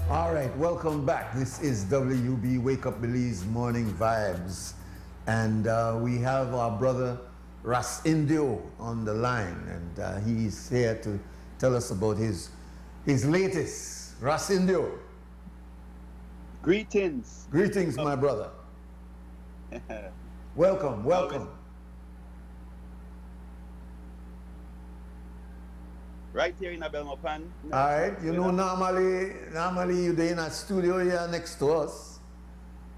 All right, welcome back. This is WUB Wake Up Belize Morning Vibes. And we have our brother Ras Indio on the line. And he's here to tell us about his latest. Ras Indio. Greetings. Greetings, my brother. Welcome, welcome. Right here in Abelmopan. All right, you know, normally you're in a studio here next to us.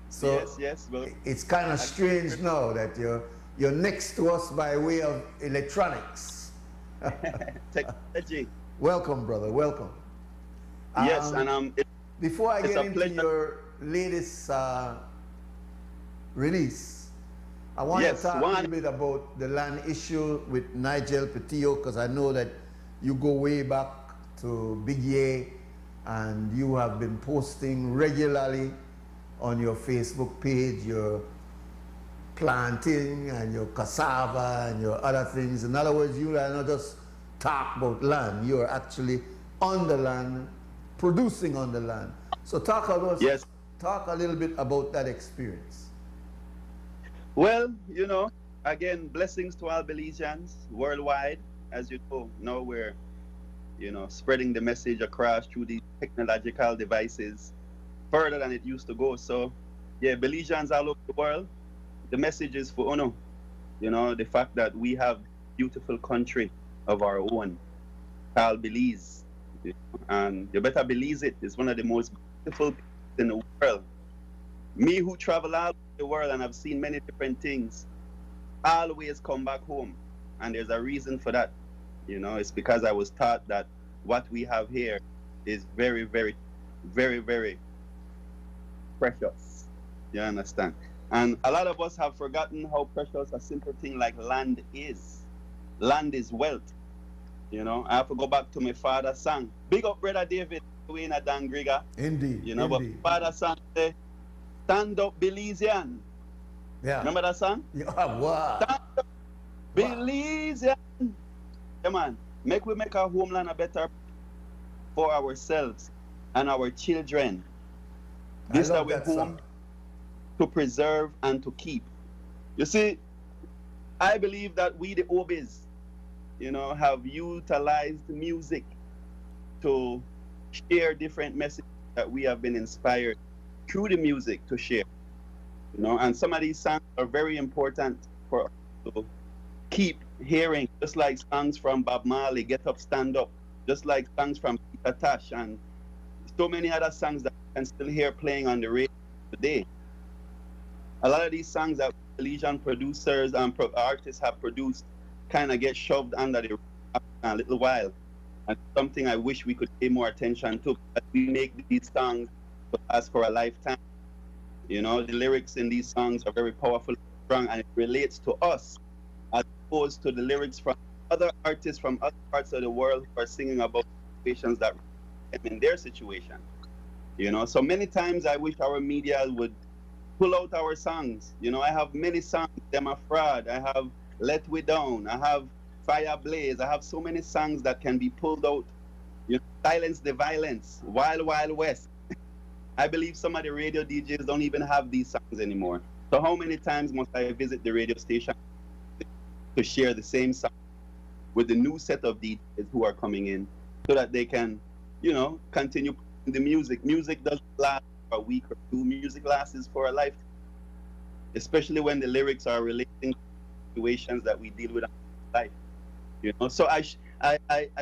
So yes. Well, it's kind of strange now that you're next to us by way of electronics. Technology. Welcome, brother. Welcome. Yes, and before I get into your latest release, I want to talk a little bit about the land issue with Nigel Petillo, because I know that you go way back to Big Ye, and you have been posting regularly on your Facebook page your planting and your cassava and your other things. In other words, you are not just talk about land, you are actually on the land, producing on the land. So talk a little bit about that experience. Well, you know, again, blessings to all Belizeans worldwide. As you know, now we're, you know, spreading the message across through these technological devices further than it used to go. So, yeah, Belizeans all over the world, the message is for Uno. You know, the fact that we have a beautiful country of our own called Belize. And you better Belize it. It's one of the most beautiful places in the world. Me who travel all over the world and have seen many different things, always come back home. And there's a reason for that. You know, it's because I was taught that what we have here is very, very, very, very precious. You understand? And a lot of us have forgotten how precious a simple thing like land is. Land is wealth. You know, I have to go back to my father's song. Big up, Brother David, in a Dangriga. Indeed. You know, indeed. But father's song say, "Stand up, Belizean." Yeah. Remember that song? Yeah, wow. Stand up, Belizean. Yeah, man. Make our homeland a better for ourselves and our children. This that we're home to preserve and to keep. You see, I believe that we, the OBs, you know, have utilized music to share different messages that we have been inspired through the music to share. You know, and some of these songs are very important for us to keep hearing, just like songs from Bob Marley, Get Up, Stand Up, just like songs from Peter Tosh, and so many other songs that you can still hear playing on the radio today. A lot of these songs that Belizean producers and artists have produced kind of get shoved under the rug a little while, and something I wish we could pay more attention to, because we make these songs to last for a lifetime. You know, the lyrics in these songs are very powerful, strong, and it relates to us, as opposed to the lyrics from other artists from other parts of the world who are singing about situations that in their situation. You know, so many times I wish our media would pull out our songs. You know, I have many songs, Them a Fraud, I have Let We Down, I have Fire Blaze, I have so many songs that can be pulled out. You know, Silence the Violence, Wild Wild West. I believe some of the radio DJs don't even have these songs anymore. So how many times must I visit the radio station to share the same song with the new set of DJs who are coming in, so that they can, you know, continue playing the music. Music doesn't last for a week or two. Music lasts for a lifetime, especially when the lyrics are relating to situations that we deal with in life. You know, so I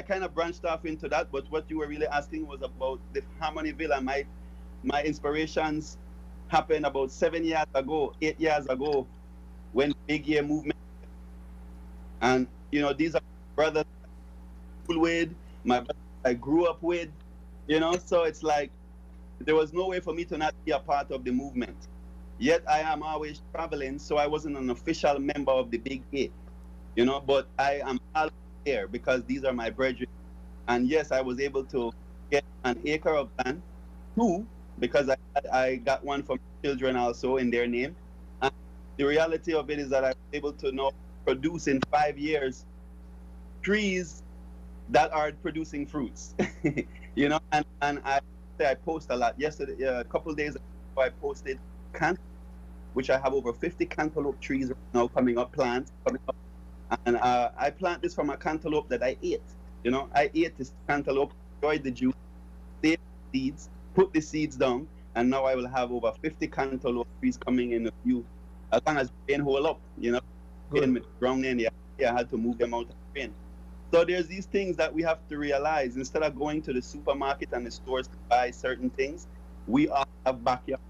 kind of branched off into that, but what you were really asking was about the Harmonyville, and my inspirations happened about 7 years ago, 8 years ago, when Big Year movement. And you know, these are brothers I grew with, my brothers I grew up with, you know, so it's like there was no way for me to not be a part of the movement. Yet I am always traveling, so I wasn't an official member of the Big Eight, you know, but I am always there because these are my brethren. And yes, I was able to get an acre of land, 2, because I got one for my children also in their name. And the reality of it is that I was able to now produce in 5 years trees that are producing fruits. You know, and I post a lot. Yesterday, a couple of days ago, I posted cantaloupe, which I have over 50 cantaloupe trees right now coming up, plants coming up. And I plant this from a cantaloupe that I ate. You know, I ate this cantaloupe, enjoyed the juice, saved the seeds, put the seeds down, and now I will have over 50 cantaloupe trees coming in a few, as long as rain hold up, you know. In the ground in the area, I had to move them out of the rain. So there's these things that we have to realize. Instead of going to the supermarket and the stores to buy certain things, we all have backyard.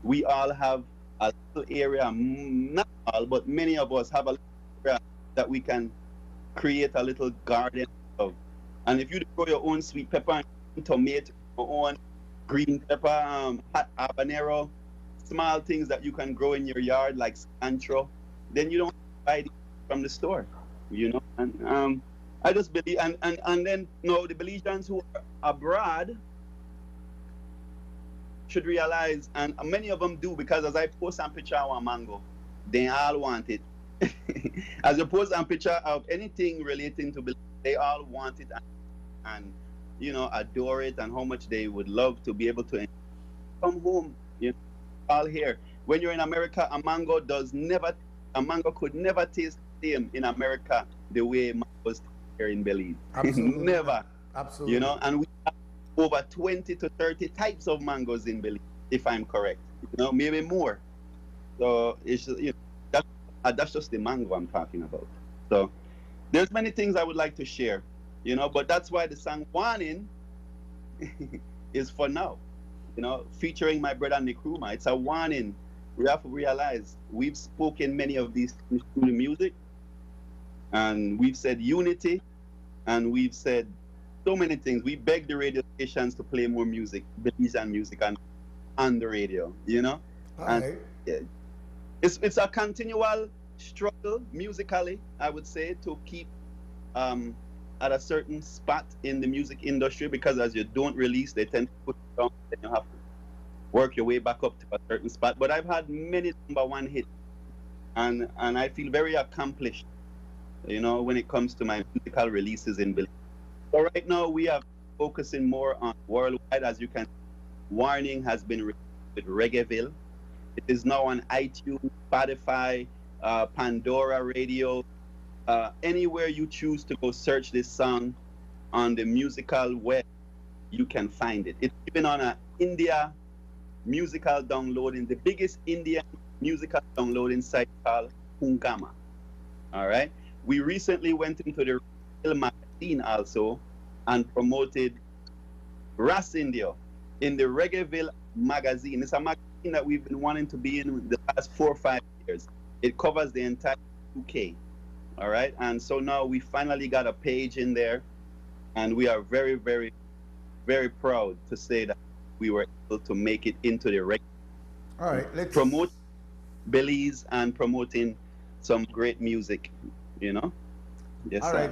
We all have a little area, not all, but many of us have a little area that we can create a little garden of. And if you grow your own sweet pepper and tomato, your own green pepper, hot habanero, small things that you can grow in your yard like cilantro, then you don't buy it from the store, you know. And I just believe, and then, you know, the Belizeans who are abroad should realize, and many of them do, because as I post a picture of a mango, they all want it. As I post a picture of anything relating to Belize, they all want it and you know, adore it, and how much they would love to be able to come home, you know, all here. When you're in America, a mango could never taste the same in America the way mangoes here in Belize. Absolutely. Never. Absolutely. You know, and we have over 20 to 30 types of mangoes in Belize, if I'm correct. You know, maybe more. So it's, you know, that's just the mango I'm talking about. So there's many things I would like to share, you know, but that's why the song Warning is for now, you know, featuring my brother Nkrumah. It's a warning. We have to realize we've spoken many of these things through the music, and we've said unity, and we've said so many things. We beg the radio stations to play more music, Belizean music, on the radio, you know. And it's a continual struggle musically, I would say, to keep at a certain spot in the music industry, because as you don't release, they tend to put you down, then you have to work your way back up to a certain spot. But I've had many #1 hits, and I feel very accomplished, you know, when it comes to my musical releases in Belize. So right now we are focusing more on worldwide. As you can see, Warning has been released with Reggaeville. It is now on iTunes, Spotify, Pandora Radio, anywhere you choose to go search this song on the musical web, you can find it. It's even on an India musical downloading, the biggest Indian musical downloading site called Hungama. All right. We recently went into the Reggaeville magazine also and promoted Ras Indio in the Reggaeville magazine. It's a magazine that we've been wanting to be in the past 4 or 5 years. It covers the entire UK. All right. And so now we finally got a page in there, and we are very, very, very proud to say that we were able to make it into the record. All right, let's promote Belize and promoting some great music, you know. Yes. All right,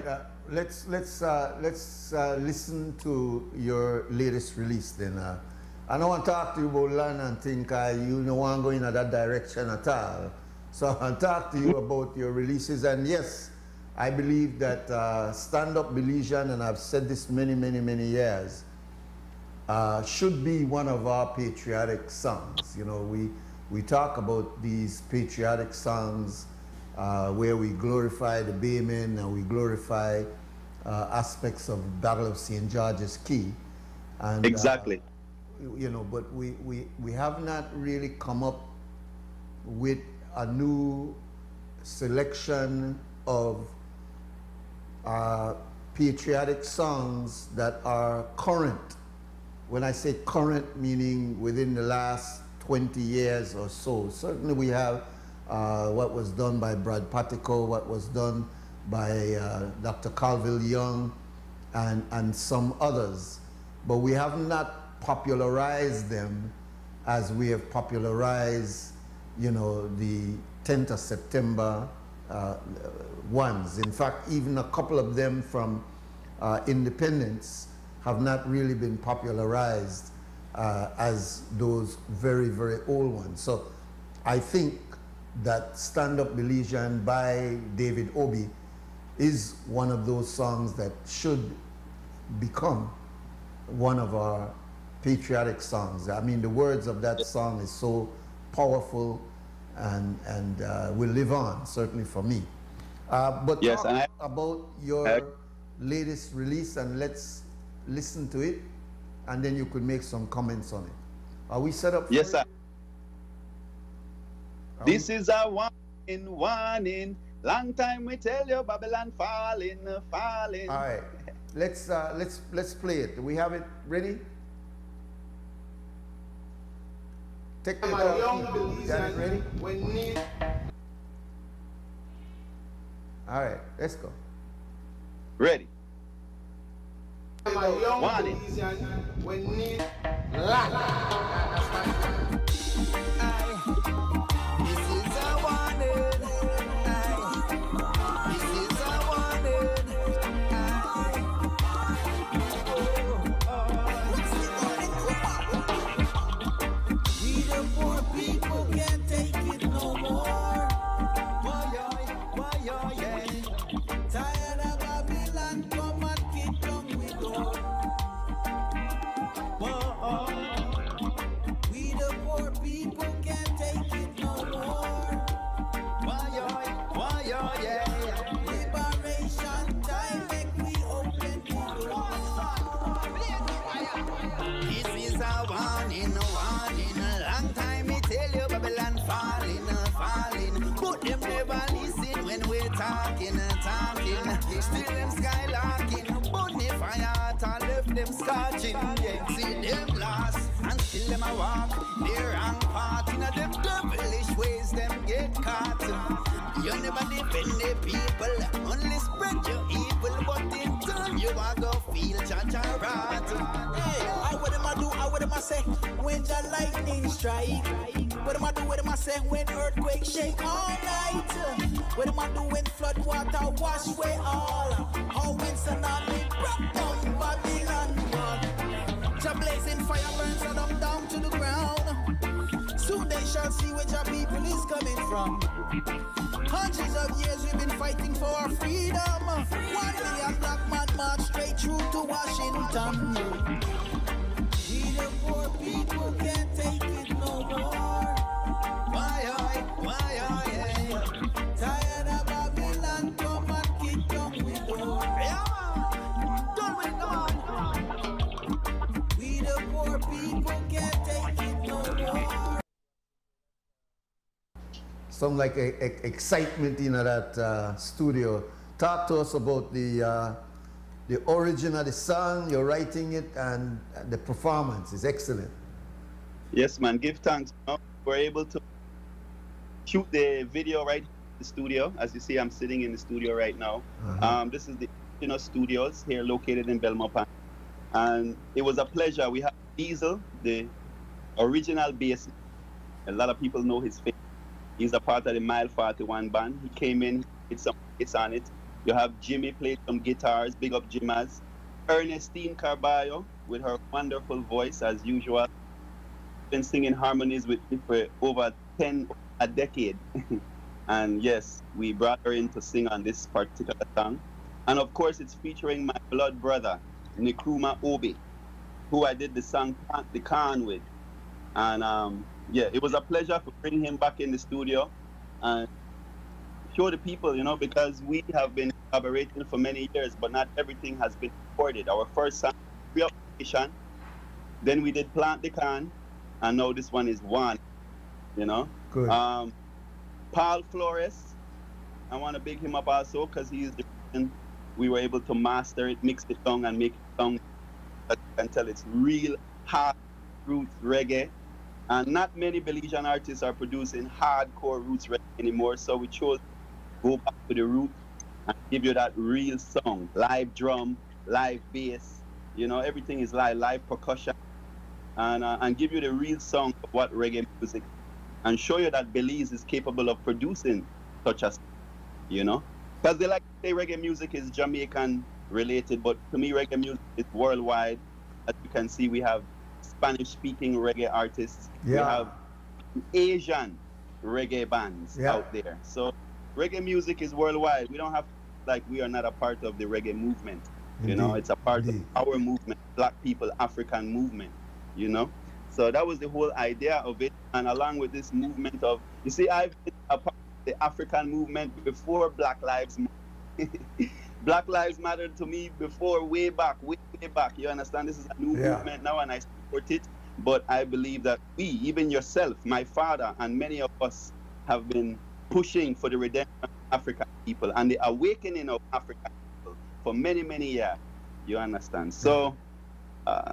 let's listen to your latest release then. I don't want to talk to you about land and think you don't want to go in that direction at all. So I'll talk to you about your releases. And yes, I believe that Stand Up Belizean, and I've said this many, many, many years, should be one of our patriotic songs. You know, we talk about these patriotic songs where we glorify the Baymen and we glorify aspects of Battle of St. George's Key. And, exactly. You know, but we have not really come up with a new selection of patriotic songs that are current. When I say current, meaning within the last 20 years or so. Certainly we have what was done by Brad Patico, what was done by Dr. Colville Young, and some others. But we have not popularized them as we have popularized, you know, the 10th of September ones. In fact, even a couple of them from Independence have not really been popularized as those very, very old ones. So I think that Stand Up Belizean by David Obi is one of those songs that should become one of our patriotic songs. I mean, the words of that song is so powerful and will live on, certainly for me. But yes, talk about your latest release, and let's listen to it, and then you could make some comments on it. Are we set up for yes, it? sir. This is a warning, warning. Long time we tell you Babylon falling, falling. All right, let's play it. Do we have it ready? Take it out. Got it ready? All right, let's go. Ready. Warning. Still them skylarking, bonfire and left them scorching. Yeah, see them last, and still them a walk. They wrong part in a them devilish ways, them get caught. You never defend the people, only spread your evil, but in turn you are go feel cha-cha-rat. Hey, what am I do, what am I say, when the lightning strike? What am I do, what am I say, when earthquake shake all night? What am I do when flood water wash away all? How when tsunami broke down Babylon wall? Jah blazing fire burns them down to the ground. Soon they shall see where Jah people is coming from. Hundreds of years we've been fighting for our freedom. 1 million black man march straight through to Washington. We the poor people can't take it no more. Why, yeah. Tired of Babylon, come and kick down the door. Yeah, done with it, come on. We the poor people can't take it no more. Some like excitement in that studio. Talk to us about the origin of the song, you're writing it, and the performance is excellent. Yes, man. Give thanks. We're able to shoot the video right in the studio. As you see, I'm sitting in the studio right now. This is the studios here located in Belmont. And it was a pleasure. We have Diesel, the original bassist. A lot of people know his face. He's a part of the Mile 41 band. He came in, did some hits on it. You have Jimmy played some guitars, big up Jimmaz. Ernestine Carballo with her wonderful voice as usual. Been singing harmonies with me for over a decade. And yes, we brought her in to sing on this particular song. And of course, it's featuring my blood brother, Nkrumah Obi, who I did the song Plant the Corn with. And yeah, it was a pleasure to bring him back in the studio and show the people, because we have been collaborating for many years, but not everything has been recorded. Our first song, Real, then we did Plant the Corn, and now this one is One, Good. Paul Flores, I want to big him up also, because he is the reason we were able to master it, mix the song, and make a song that you can tell it's real hard roots reggae. And not many Belizean artists are producing hardcore roots reggae anymore, so we chose to go back to the roots and give you that real song. Live drum, live bass, everything is live percussion, and give you the real song of what reggae music, and show you that Belize is capable of producing such a song, Because they like to say reggae music is Jamaican related, but to me reggae music is worldwide. As you can see, we have Spanish-speaking reggae artists. Yeah. We have Asian reggae bands out there. So reggae music is worldwide. We don't have we are not a part of the reggae movement. Indeed. It's a part of our movement, Black people, African movement. you know. So that was the whole idea of it. And along with this movement of, you see, I've been a part of the African movement before Black Lives Matter. Black Lives mattered to me before, way back, way back. You understand? This is a new movement now, and I support it. But I believe that we, even yourself, my father, and many of us have been pushing for the redemption of African people and the awakening of African people for many, many years. You understand? So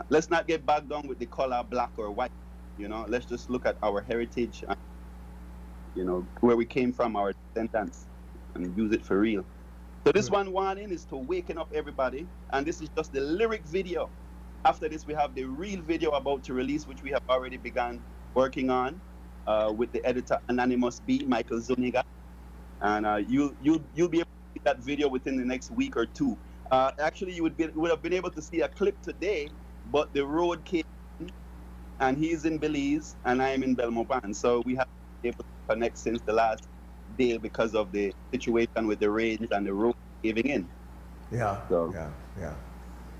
let's not get bogged down with the color black or white. You know, let's just look at our heritage and, you know, where we came from, our descendants, and use it for real. So this one warning is to waken up everybody, and this is just the lyric video. After this, we have the real video about to release, which we have already begun working on with the editor Anonymous B, Michael Zuniga, and you'll be able to see that video within the next week or two. Actually, you would have been able to see a clip today, but the road came in, and he's in Belize and I'm in Belmopan, so we have been able to connect since the last day because of the situation with the rains and the road caving in. Yeah. So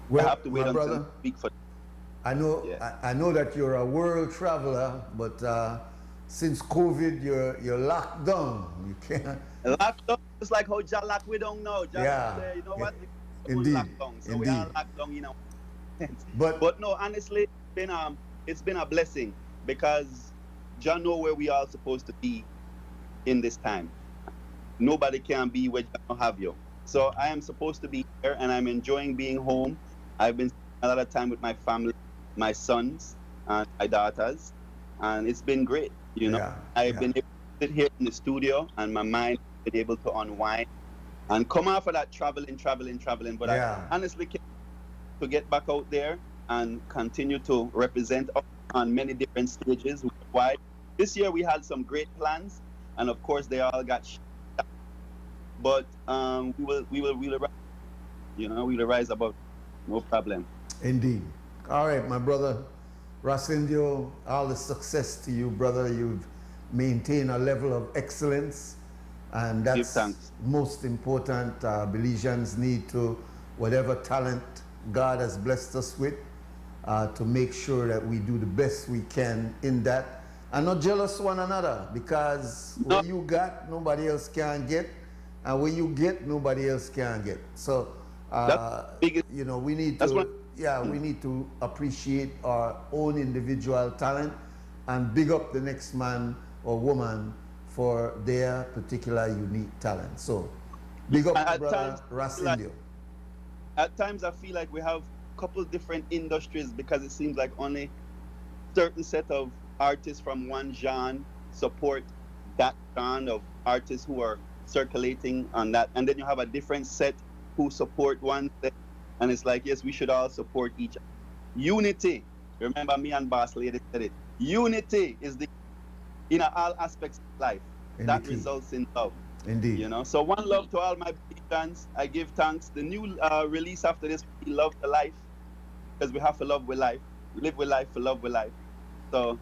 well, I have to wait until next week for. I know that you're a world traveler, but since COVID, you're locked down. You can't. Locked down, just like how Jah lock we don't know. You know what? Indeed. Locked down, so we are locked down, you know. But no, honestly, it's been a blessing because Jah know where we are supposed to be in this time. Nobody can be where Jah don't have you. So I am supposed to be here, and I'm enjoying being home. I've been spending a lot of time with my family, my sons and my daughters, and it's been great. You know, I've been able to sit here in the studio, and my mind has been able to unwind and come off of that traveling. But I honestly can't to get back out there and continue to represent on many different stages worldwide. This year we had some great plans, and of course they all got shut down. But we will rise. You know, we'll rise above. No problem. Indeed. All right, my brother, Ras Indio, all the success to you, brother. You've maintained a level of excellence, and that's most important. Belizeans need to, whatever talent God has blessed us with, to make sure that we do the best we can in that, and not jealous one another, because what you got, nobody else can get, and what you get, nobody else can get. So, you know, we need to, we need to appreciate our own individual talent and big up the next man or woman for their particular unique talent. So, big up my brother Ras Indio. At times I feel like we have a couple different industries because it seems like only certain set of artists from one genre support that genre of artists who are circulating on that, and then you have a different set who support one set, and it's like, yes, we should all support each other. Unity, remember me and Boss Lady said it, unity is the, in all aspects of life, that results in love. Indeed. You know, so one love to all my fans. I give thanks. The new release after this, we love the life, because we have to love with life, live with life, for love with life. So,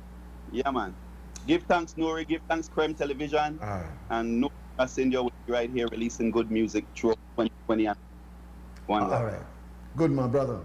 yeah, man. Give thanks, Nori. Give thanks, Creme Television. And Nori Indio will be right here releasing good music through 2020 and one. All right. Good, my brother.